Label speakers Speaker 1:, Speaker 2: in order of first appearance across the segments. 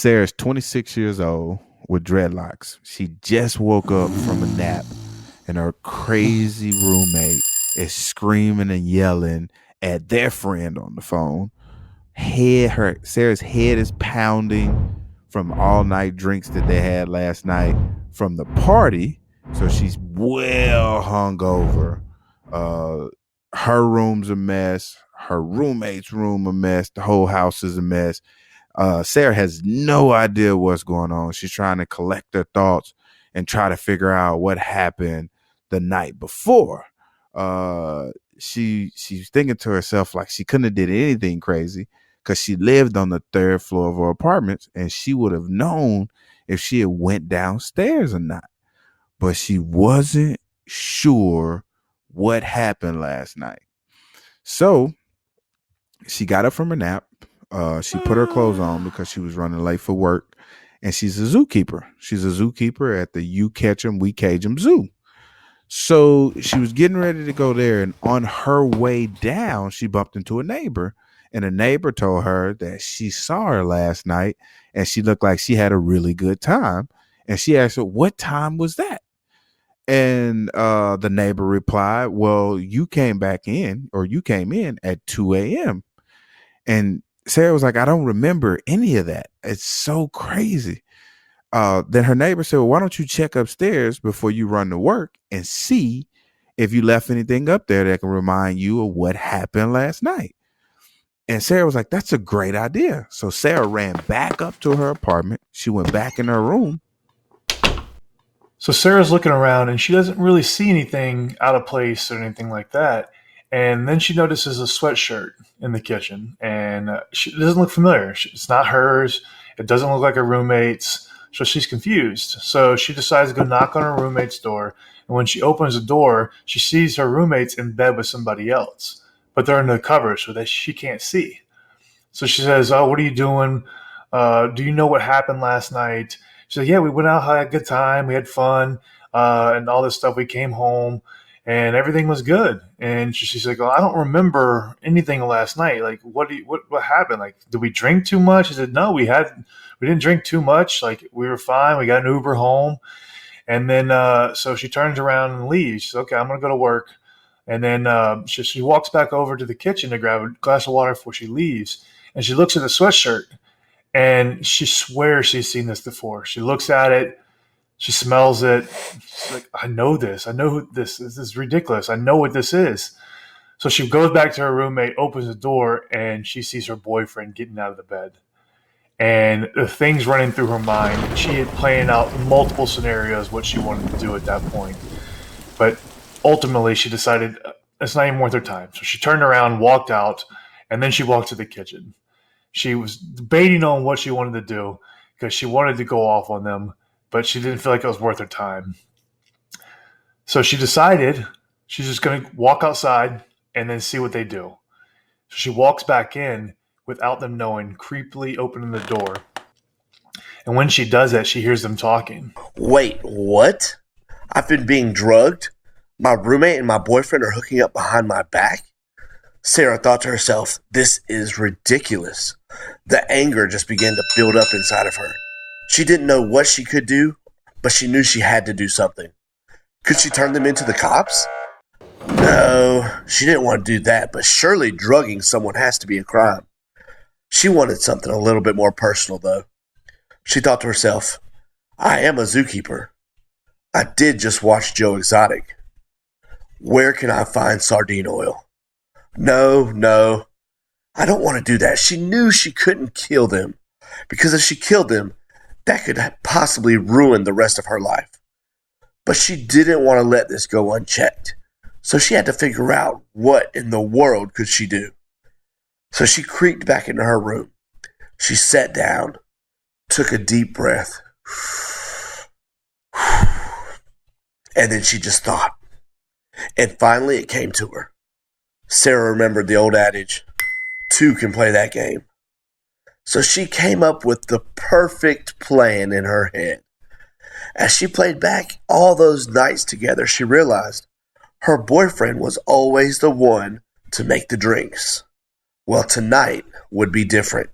Speaker 1: Sarah's 26 years old with dreadlocks. She just woke up from a nap, and her crazy roommate is screaming and yelling at their friend on the phone. Sarah's head is pounding from all night drinks that they had last night from the party. So she's well hungover. Her room's a mess. Her roommate's room a mess. The whole house is a mess. Sarah has no idea what's going on. She's trying to collect her thoughts and try to figure out what happened the night before. She's thinking to herself like she couldn't have did anything crazy because she lived on the third floor of her apartments and she would have known if she had went downstairs or not. But she wasn't sure what happened last night. So she got up from her nap. She put her clothes on because she was running late for work. And she's a zookeeper. She's a zookeeper at the You Catch 'em, We Cage 'em Zoo. So she was getting ready to go there. And on her way down, she bumped into a neighbor. And a neighbor told her that she saw her last night and she looked like she had a really good time. And she asked her, what time was that? And the neighbor replied, well, you came in at 2 a.m. And Sarah was like, I don't remember any of that. It's so crazy. Then her neighbor said, well, why don't you check upstairs before you run to work and see if you left anything up there that can remind you of what happened last night? And Sarah was like, that's a great idea. So Sarah ran back up to her apartment. She went back in her room.
Speaker 2: So Sarah's looking around and she doesn't really see anything out of place or anything like that. And then she notices a sweatshirt in the kitchen and it doesn't look familiar. It's not hers. It doesn't look like her roommate's. So she's confused. So she decides to go knock on her roommate's door. And when she opens the door, she sees her roommate's in bed with somebody else, but they're under the covers so that she can't see. So she says, oh, what are you doing? Do you know what happened last night? She said, yeah, we went out, had a good time. We had fun and all this stuff. We came home and everything was good. And she's like, oh, I don't remember anything last night. Like, what happened? Like, did we drink too much? I said, no, we didn't drink too much. Like, we were fine. We got an Uber home. And then, so she turns around and leaves. She says, okay, I'm going to go to work. And then she walks back over to the kitchen to grab a glass of water before she leaves. And she looks at the sweatshirt and she swears she's seen this before. She looks at it. She smells it. She's like, I know this. I know who this is. This is ridiculous. I know what this is. So she goes back to her roommate, opens the door, and she sees her boyfriend getting out of the bed. And the things running through her mind, she had planned out multiple scenarios what she wanted to do at that point. But ultimately, she decided it's not even worth her time. So she turned around, walked out, and then she walked to the kitchen. She was debating on what she wanted to do because she wanted to go off on them, but she didn't feel like it was worth her time. So she decided she's just going to walk outside and then see what they do. So she walks back in without them knowing, creepily opening the door. And when she does that, she hears them talking.
Speaker 3: Wait, what? I've been being drugged? My roommate and my boyfriend are hooking up behind my back? Sarah thought to herself, this is ridiculous. The anger just began to build up inside of her. She didn't know what she could do, but she knew she had to do something. Could she turn them into the cops? No, she didn't want to do that, but surely drugging someone has to be a crime. She wanted something a little bit more personal, though. She thought to herself, I am a zookeeper. I did just watch Joe Exotic. Where can I find sardine oil? No, I don't want to do that. She knew she couldn't kill them, because if she killed them, that could possibly ruin the rest of her life. But she didn't want to let this go unchecked, so she had to figure out what in the world could she do. So she creaked back into her room. She sat down, took a deep breath, and then she just thought. And finally it came to her. Sarah remembered the old adage, two can play that game. So she came up with the perfect plan in her head. As she played back all those nights together, she realized her boyfriend was always the one to make the drinks. Well, tonight would be different.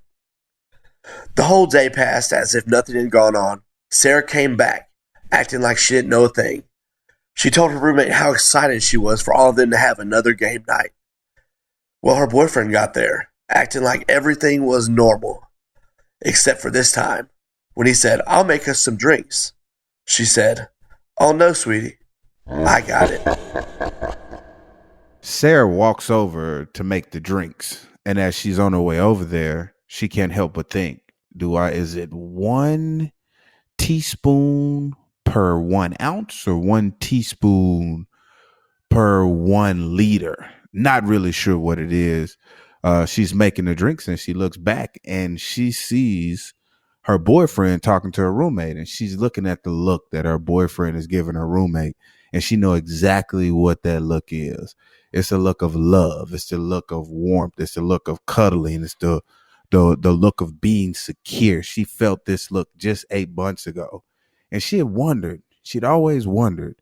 Speaker 3: The whole day passed as if nothing had gone on. Sarah came back, acting like she didn't know a thing. She told her roommate how excited she was for all of them to have another game night. Well, her boyfriend got there, acting like everything was normal. Except for this time, when he said, "I'll make us some drinks." She said, "Oh no, sweetie, I got it."
Speaker 1: Sarah walks over to make the drinks, and as she's on her way over there, she can't help but think, is it 1 teaspoon per 1 ounce or 1 teaspoon per 1 liter? Not really sure what it is. She's making the drinks and she looks back and she sees her boyfriend talking to her roommate, and she's looking at the look that her boyfriend is giving her roommate, and she knows exactly what that look is. It's a look of love. It's the look of warmth. It's the look of cuddling. It's the look of being secure. She felt this look just 8 months ago, and she'd always wondered,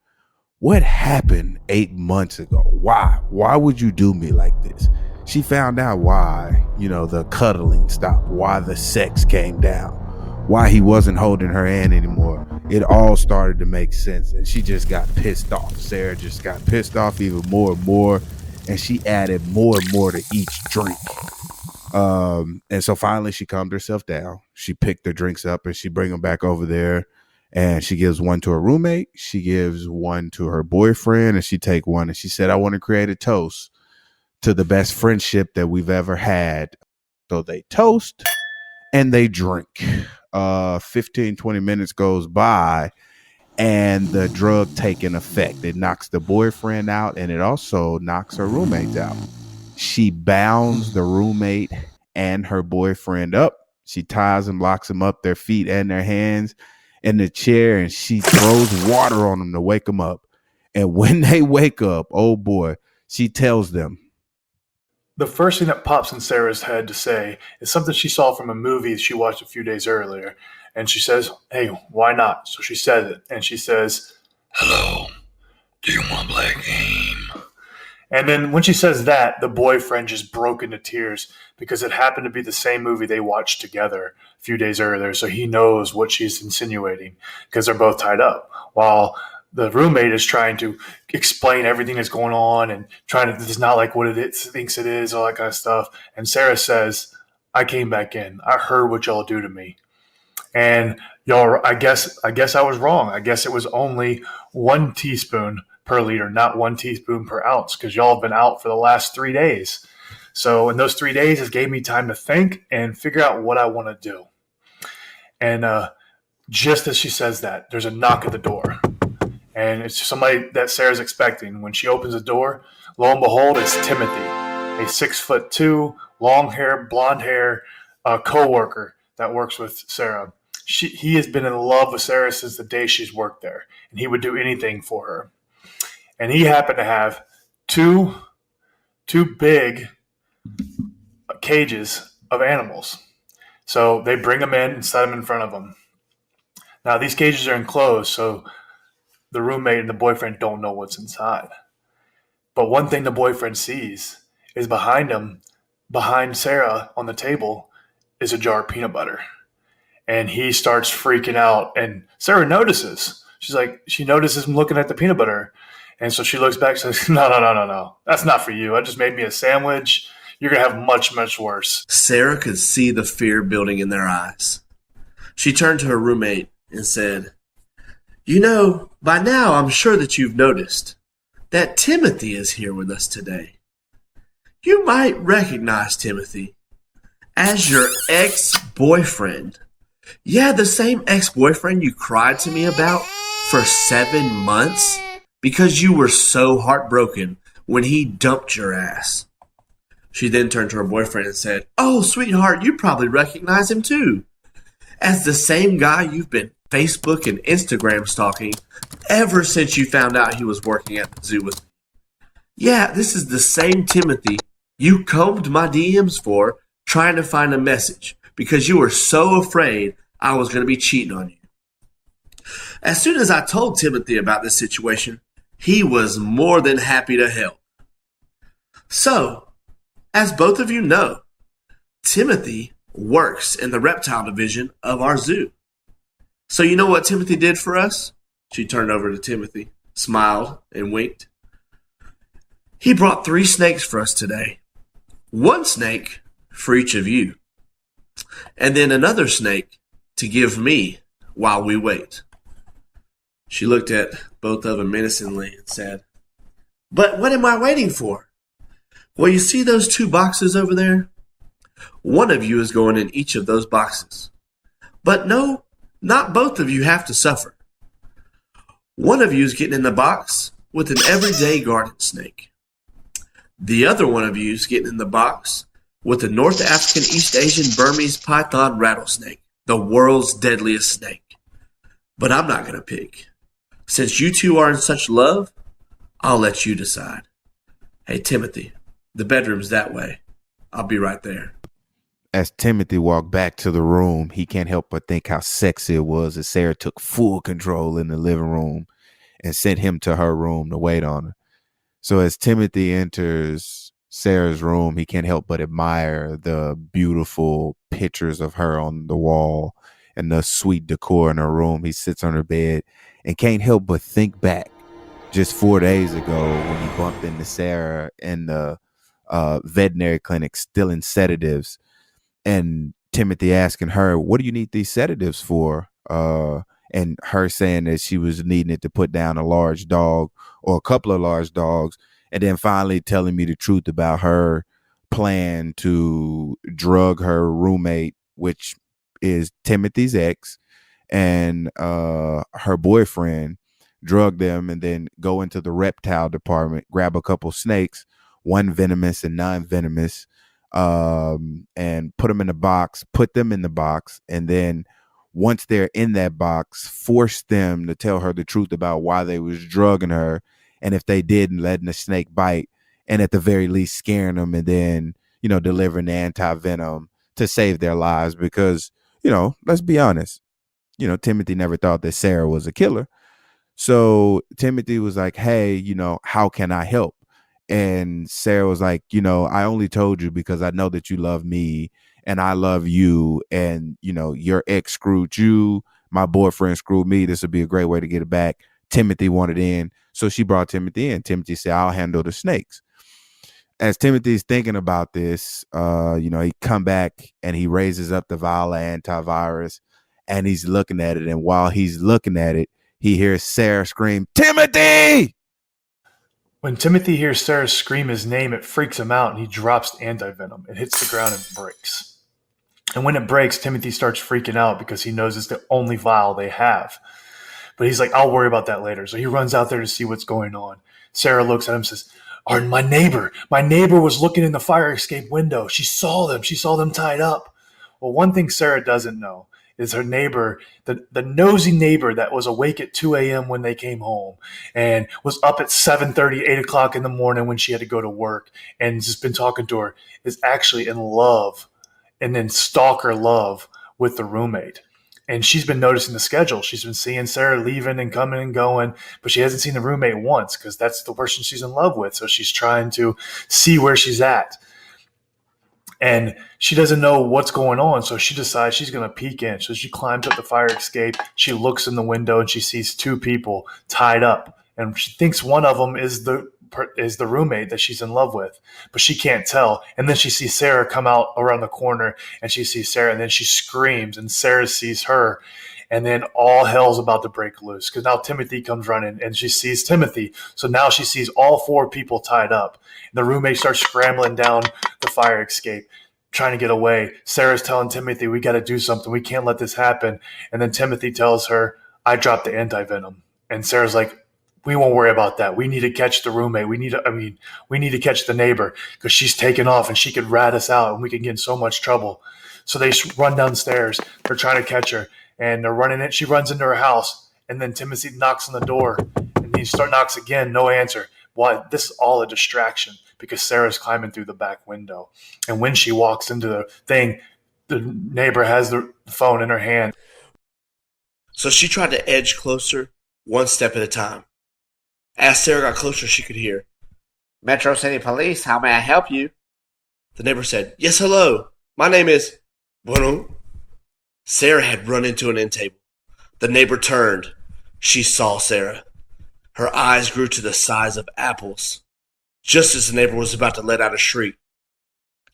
Speaker 1: what happened 8 months ago? Why would you do me like this? She found out why, the cuddling stopped, why the sex came down, why he wasn't holding her hand anymore. It all started to make sense, and she just got pissed off. Sarah just got pissed off even more and more, and she added more and more to each drink. And so finally she calmed herself down. She picked the drinks up and she bring them back over there, and she gives one to her roommate. She gives one to her boyfriend, and she take one, and she said, "I want to create a toast to the best friendship that we've ever had." So they toast and they drink. 15, 20 minutes goes by and the drug taking effect. It knocks the boyfriend out and it also knocks her roommates out. She bounds the roommate and her boyfriend up. She ties them, locks them up, their feet and their hands in the chair, and she throws water on them to wake them up. And when they wake up, oh boy, she tells them.
Speaker 2: The first thing that pops in Sarah's head to say is something she saw from a movie she watched a few days earlier. And she says, "Hey, why not?" So she says it. And she says, "Hello, do you want to play a game?" And then when she says that, the boyfriend just broke into tears because it happened to be the same movie they watched together a few days earlier. So he knows what she's insinuating because they're both tied up. While the roommate is trying to explain everything that's going on and this is not like what it thinks it is, all that kind of stuff. And Sarah says, "I came back in. I heard what y'all do to me. And y'all, I guess I was wrong. I guess it was only 1 teaspoon per liter, not 1 teaspoon per ounce, because y'all have been out for the last 3 days. So in those 3 days, it gave me time to think and figure out what I want to do." And just as she says that, there's a knock at the door. And it's somebody that Sarah's expecting. When she opens the door, lo and behold, it's Timothy, a 6'2", long hair, blonde hair co-worker that works with Sarah. He has been in love with Sarah since the day she's worked there, and he would do anything for her. And he happened to have two big cages of animals. So they bring them in and set them in front of them. Now, these cages are enclosed, so the roommate and the boyfriend don't know what's inside. But one thing the boyfriend sees is behind him, behind Sarah on the table, is a jar of peanut butter. And he starts freaking out. And Sarah notices. She notices him looking at the peanut butter. And so she looks back and says, No. That's not for you. I just made me a sandwich. You're going to have much, much worse.
Speaker 3: Sarah could see the fear building in their eyes. She turned to her roommate and said, "By now I'm sure that you've noticed that Timothy is here with us today. You might recognize Timothy as your ex-boyfriend. Yeah, the same ex-boyfriend you cried to me about for 7 months because you were so heartbroken when he dumped your ass." She then turned to her boyfriend and said, "Oh, sweetheart, you probably recognize him too, as the same guy you've been Facebook and Instagram stalking ever since you found out he was working at the zoo with me. Yeah, this is the same Timothy you combed my DMs for, trying to find a message because you were so afraid I was going to be cheating on you." As soon as I told Timothy about this situation, he was more than happy to help. So, as both of you know, Timothy works in the reptile division of our zoo. So you know what Timothy did for us? She turned over to Timothy, smiled, and winked. He brought 3 snakes for us today. 1 snake for each of you. And then another snake to give me while we wait. She looked at both of them menacingly and said, "But what am I waiting for?" "Well, you see those 2 boxes over there? One of you is going in each of those boxes. But no, not both of you have to suffer. One of you is getting in the box with an everyday garden snake. The other one of you is getting in the box with the North African East Asian Burmese python rattlesnake, the world's deadliest snake. But I'm not going to pick. Since you two are in such love, I'll let you decide. Hey, Timothy, the bedroom's that way. I'll be right there."
Speaker 1: As Timothy walked back to the room, he can't help but think how sexy it was as Sarah took full control in the living room and sent him to her room to wait on her. So as Timothy enters Sarah's room, he can't help but admire the beautiful pictures of her on the wall and the sweet decor in her room. He sits on her bed and can't help but think back just 4 days ago when he bumped into Sarah in the veterinary clinic stealing sedatives, and Timothy asking her, "What do you need these sedatives for?" And her saying that she was needing it to put down a large dog or a couple of large dogs. And then finally telling me the truth about her plan to drug her roommate, which is Timothy's ex, and her boyfriend, drug them and then go into the reptile department, grab a couple snakes, one venomous and non-venomous, and put them in the box. And then once they're in that box, force them to tell her the truth about why they was drugging her. And if they didn't, letting the snake bite, and at the very least scaring them, and then, delivering the anti-venom to save their lives. Because, let's be honest, Timothy never thought that Sarah was a killer. So Timothy was like, "Hey, how can I help?" And Sarah was like, "I only told you because I know that you love me and I love you. And, your ex screwed you. My boyfriend screwed me. This would be a great way to get it back. Timothy wanted in." So she brought Timothy in. Timothy said, "I'll handle the snakes." As Timothy's thinking about this, he come back and he raises up the vial of antivirus and he's looking at it. And while he's looking at it, he hears Sarah scream, "Timothy!"
Speaker 2: When Timothy hears Sarah scream his name, it freaks him out and he drops the anti-venom. It hits the ground and breaks. And when it breaks, Timothy starts freaking out because he knows it's the only vial they have. But he's like, "I'll worry about that later." So he runs out there to see what's going on. Sarah looks at him and says, My neighbor was looking in the fire escape window. She saw them tied up." Well, one thing Sarah doesn't know is her neighbor, the nosy neighbor that was awake at 2 a.m. when they came home and was up at 7:30, 8 o'clock in the morning when she had to go to work and just been talking to her, is actually in love and in stalker love with the roommate. And she's been noticing the schedule. She's been seeing Sarah leaving and coming and going, but she hasn't seen the roommate once because that's the person she's in love with. So she's trying to see where she's at. And she doesn't know what's going on, so she decides she's going to peek in. So she climbs up the fire escape. She looks in the window and she sees 2 people tied up. And she thinks one of them is the roommate that she's in love with, but she can't tell. And then she sees Sarah come out around the corner and she sees Sarah, and then she screams and Sarah sees her. And then all hell's about to break loose because now Timothy comes running and she sees Timothy. So now she sees all 4 people tied up. And the roommate starts scrambling down the fire escape, trying to get away. Sarah's telling Timothy, "We got to do something. We can't let this happen." And then Timothy tells her, "I dropped the anti-venom." And Sarah's like, "We won't worry about that. We need to catch the roommate. We need to catch the neighbor because she's taken off and she could rat us out and we could get in so much trouble." So they run downstairs. They're trying to catch her. And they're running it. She runs into her house, and then Timothy knocks on the door, and he knocks again, no answer. Why? This is all a distraction because Sarah's climbing through the back window, and when she walks into the thing, the neighbor has the phone in her hand.
Speaker 3: So she tried to edge closer, one step at a time. As Sarah got closer, she could hear, "Metro City Police, how may I help you?" The neighbor said, "Yes, hello. My name is..." Bueno. Sarah had run into an end table. The neighbor turned. She saw Sarah. Her eyes grew to the size of apples. Just as the neighbor was about to let out a shriek,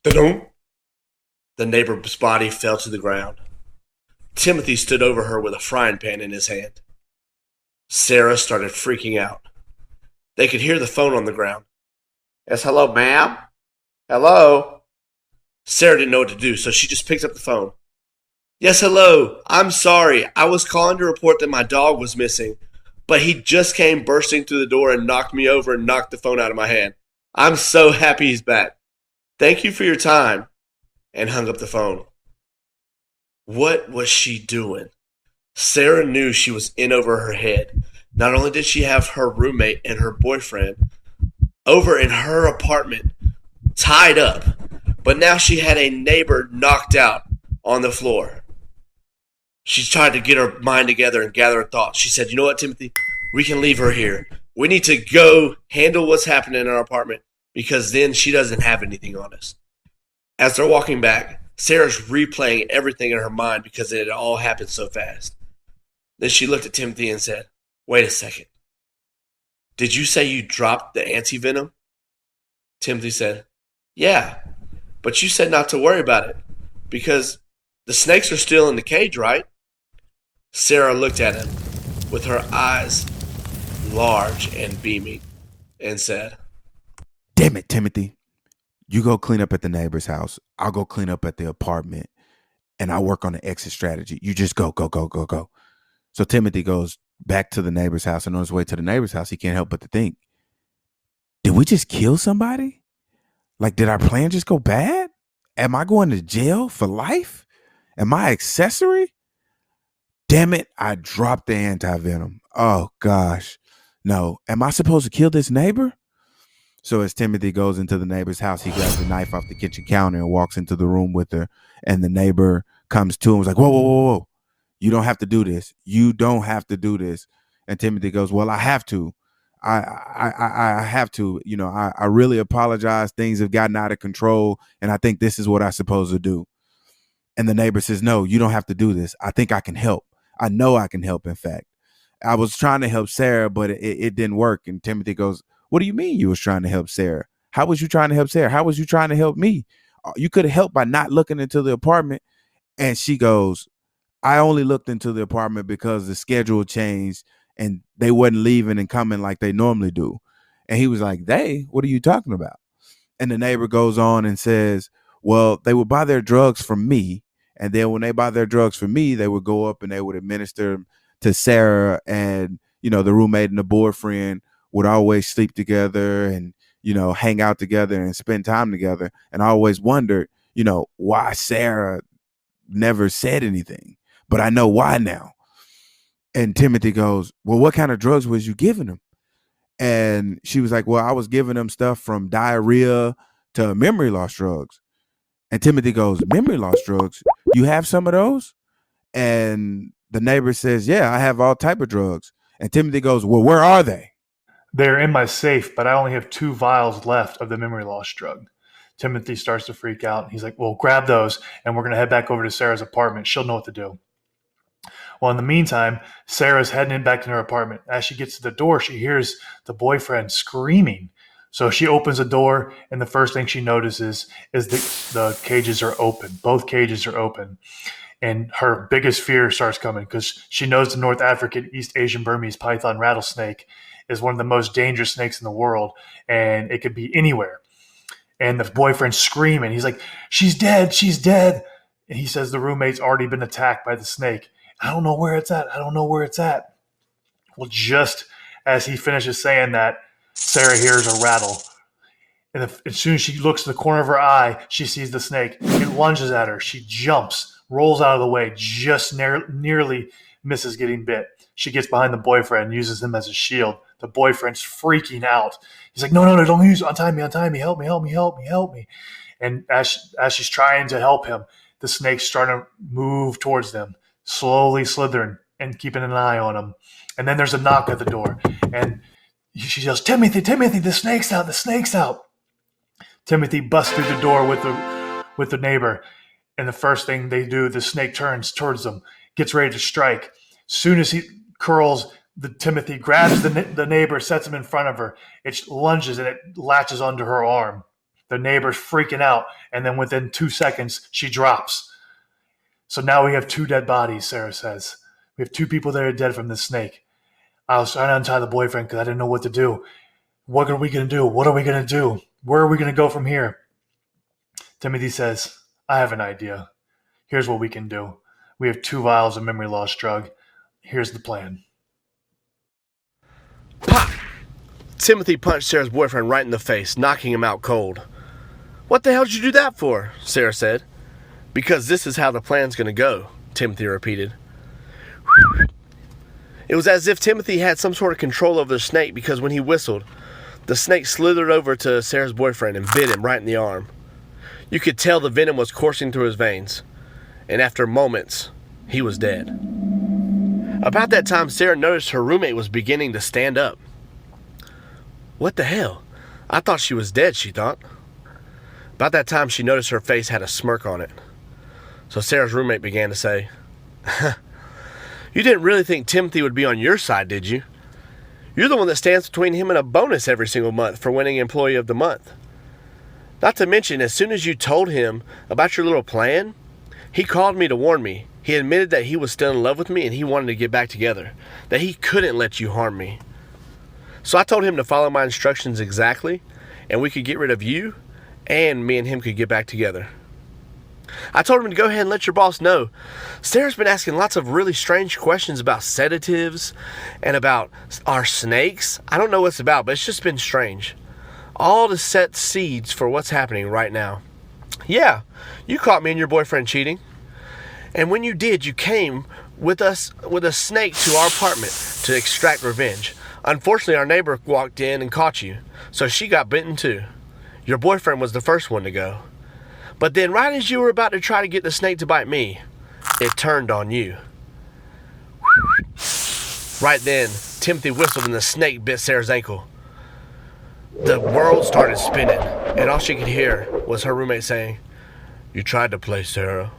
Speaker 3: da-dum, the neighbor's body fell to the ground. Timothy stood over her with a frying pan in his hand. Sarah started freaking out. They could hear the phone on the ground. Yes, hello, ma'am? Hello? Sarah didn't know what to do, so she just picked up the phone. Yes, hello. I'm sorry. I was calling to report that my dog was missing, but he just came bursting through the door and knocked me over and knocked the phone out of my hand. I'm so happy he's back. Thank you for your time. And hung up the phone. What was she doing? Sarah knew she was in over her head. Not only did she have her roommate and her boyfriend over in her apartment, tied up, but now she had a neighbor knocked out on the floor. She tried to get her mind together and gather her thoughts. She said, you know what, Timothy? We can leave her here. We need to go handle what's happening in our apartment because then she doesn't have anything on us. As they're walking back, Sarah's replaying everything in her mind because it had all happened so fast. Then she looked at Timothy and said, wait a second. Did you say you dropped the anti-venom? Timothy said, yeah, but you said not to worry about it because the snakes are still in the cage, right? Sarah looked at him with her eyes large and beaming and said,
Speaker 1: Damn it, Timothy. You go clean up at the neighbor's house. I'll go clean up at the apartment. And I'll work on the exit strategy. You just go. So Timothy goes back to the neighbor's house. And on his way to the neighbor's house, he can't help but to think, did we just kill somebody? Like, did our plan just go bad? Am I going to jail for life? Am I accessory? Damn it, I dropped the anti-venom. Oh, gosh. No. Am I supposed to kill this neighbor? So as Timothy goes into the neighbor's house, he grabs a knife off the kitchen counter and walks into the room with her. And the neighbor comes to him and was like, whoa. You don't have to do this. You don't have to do this. And Timothy goes, well, I have to. I have to. You know, I really apologize. Things have gotten out of control. And I think this is what I'm supposed to do. And the neighbor says, no, you don't have to do this. I think I can help. I know I can help, in fact. I was trying to help Sarah, but it didn't work. And Timothy goes, what do you mean you was trying to help Sarah? How was you trying to help Sarah? How was you trying to help me? You could have helped by not looking into the apartment. And she goes, I only looked into the apartment because the schedule changed and they wasn't leaving and coming like they normally do. And he was like, what are you talking about? And the neighbor goes on and says, well, they would buy their drugs from me. And then when they buy their drugs from me, they would go up and they would administer them to Sarah. And, you know, the roommate and the boyfriend would always sleep together and, you know, hang out together and spend time together. And I always wondered, you know, why Sarah never said anything. But I know why now. And Timothy goes, well, what kind of drugs was you giving him? And she was like, well, I was giving him stuff from diarrhea to memory loss drugs. And Timothy goes, memory loss drugs? You have some of those? And the neighbor says, yeah, I have all type of drugs. And Timothy goes, well, where are they?
Speaker 2: They're in my safe, but I only have 2 vials left of the memory loss drug. Timothy starts to freak out. He's like, well, grab those, and we're going to head back over to Sarah's apartment. She'll know what to do. Well, in the meantime, Sarah's heading back in her apartment. As she gets to the door, she hears the boyfriend screaming. So she opens the door, and the first thing she notices is the cages are open. Both cages are open. And her biggest fear starts coming because she knows the North African, East Asian Burmese python rattlesnake is one of the most dangerous snakes in the world, and it could be anywhere. And the boyfriend's screaming. He's like, she's dead. And he says the roommate's already been attacked by the snake. I don't know where it's at. Well, just as he finishes saying that, Sarah hears a rattle. And as soon as she looks to the corner of her eye, she sees the snake. It lunges at her. She jumps, rolls out of the way, just nearly misses getting bit. She gets behind the boyfriend, uses him as a shield. The boyfriend's freaking out. He's like, no, don't use it. Untie me. Help me. And as she's trying to help him, the snake's starting to move towards them, slowly slithering and keeping an eye on him. And then there's a knock at the door. And she yells, Timothy, the snake's out. Timothy busts through the door with the neighbor. And the first thing they do, the snake turns towards them, gets ready to strike. Soon as he curls, Timothy grabs the neighbor, sets him in front of her. It lunges and it latches onto her arm. The neighbor's freaking out, and then within 2 seconds, she drops. So now we have 2 dead bodies, Sarah says. We have 2 people that are dead from the snake. I was trying to untie the boyfriend because I didn't know what to do. What are we going to do? What are we going to do? Where are we going to go from here? Timothy says, I have an idea. Here's what we can do. We have 2 vials of memory loss drug. Here's the plan.
Speaker 3: Pop! Timothy punched Sarah's boyfriend right in the face, knocking him out cold. What the hell did you do that for? Sarah said. Because this is how the plan's going to go, Timothy repeated. It was as if Timothy had some sort of control over the snake because when he whistled, the snake slithered over to Sarah's boyfriend and bit him right in the arm. You could tell the venom was coursing through his veins, and after moments, he was dead. About that time, Sarah noticed her roommate was beginning to stand up. What the hell? I thought she was dead, she thought. About that time, she noticed her face had a smirk on it. So Sarah's roommate began to say, You didn't really think Timothy would be on your side, did you? You're the one that stands between him and a bonus every single month for winning Employee of the Month. Not to mention, as soon as you told him about your little plan, he called me to warn me. He admitted that he was still in love with me and he wanted to get back together, that he couldn't let you harm me. So I told him to follow my instructions exactly, and we could get rid of you, and me and him could get back together. I told him to go ahead and let your boss know. Sarah's been asking lots of really strange questions about sedatives and about our snakes. I don't know what it's about, but it's just been strange. All to set seeds for what's happening right now. Yeah, you caught me and your boyfriend cheating. And when you did, you came with us with a snake to our apartment to extract revenge. Unfortunately, our neighbor walked in and caught you, so she got bitten too. Your boyfriend was the first one to go. But then right as you were about to try to get the snake to bite me, it turned on you. Right then, Timothy whistled and the snake bit Sarah's ankle. The world started spinning, and all she could hear was her roommate saying, You tried to play, Sarah,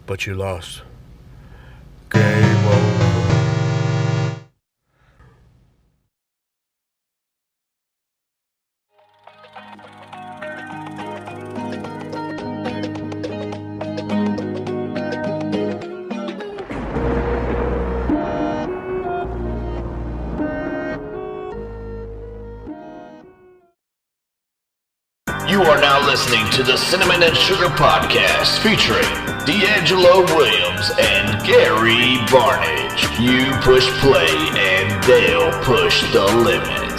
Speaker 3: but you lost. Game over.
Speaker 4: You are now listening to the Cinnamon and Sugar Podcast featuring D'Angelo Williams and Gary Barnage. You push play and they'll push the limit.